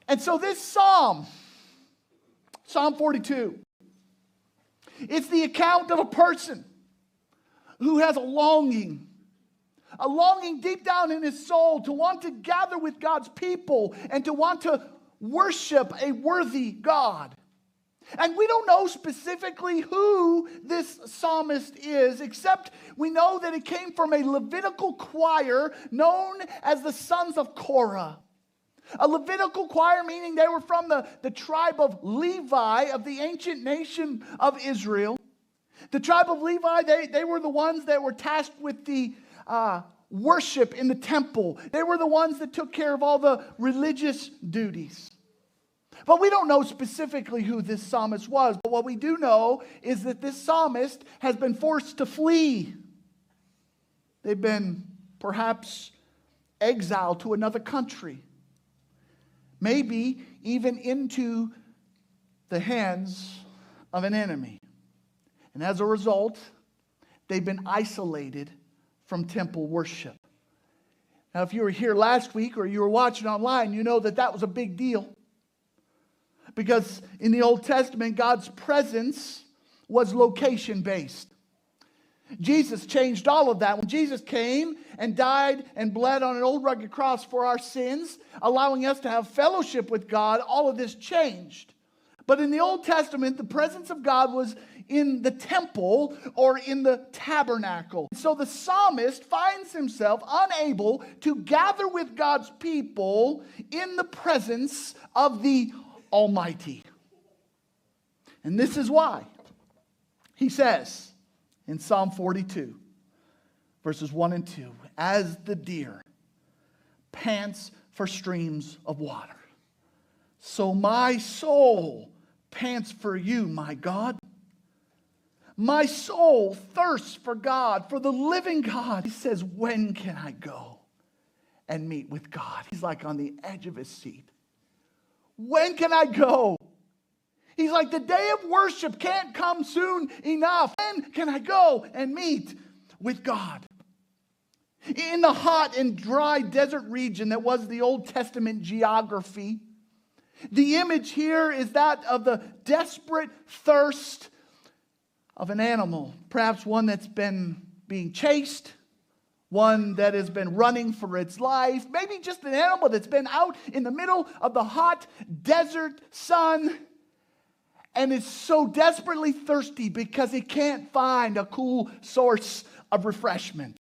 And so this Psalm 42, it's the account of a person who has a longing deep down in his soul to want to gather with God's people and to want to worship a worthy God. And we don't know specifically who this psalmist is, except we know that it came from a Levitical choir known as the sons of Korah. A Levitical choir, meaning they were from the tribe of Levi of the ancient nation of Israel. The tribe of Levi, they were the ones that were tasked with the worship in the temple. They were the ones that took care of all the religious duties. But we don't know specifically who this psalmist was. But what we do know is that this psalmist has been forced to flee. They've been perhaps exiled to another country. Maybe even into the hands of an enemy. And as a result, they've been isolated from temple worship. Now, if you were here last week or you were watching online, you know that was a big deal. Because in the Old Testament, God's presence was location-based. Jesus changed all of that. When Jesus came and died and bled on an old rugged cross for our sins, allowing us to have fellowship with God, all of this changed. But in the Old Testament, the presence of God was in the temple or in the tabernacle. So the psalmist finds himself unable to gather with God's people in the presence of the Almighty. And this is why he says in Psalm 42, verses 1 and 2, as the deer pants for streams of water, so my soul pants for you, my God. My soul thirsts for God, for the living God. He says, when can I go and meet with God? He's like on the edge of his seat. When can I go? He's like, the day of worship can't come soon enough. When can I go and meet with God? In the hot and dry desert region that was the Old Testament geography, the image here is that of the desperate thirst of an animal, perhaps one that's been being chased, one that has been running for its life, maybe just an animal that's been out in the middle of the hot desert sun and is so desperately thirsty because it can't find a cool source of refreshment.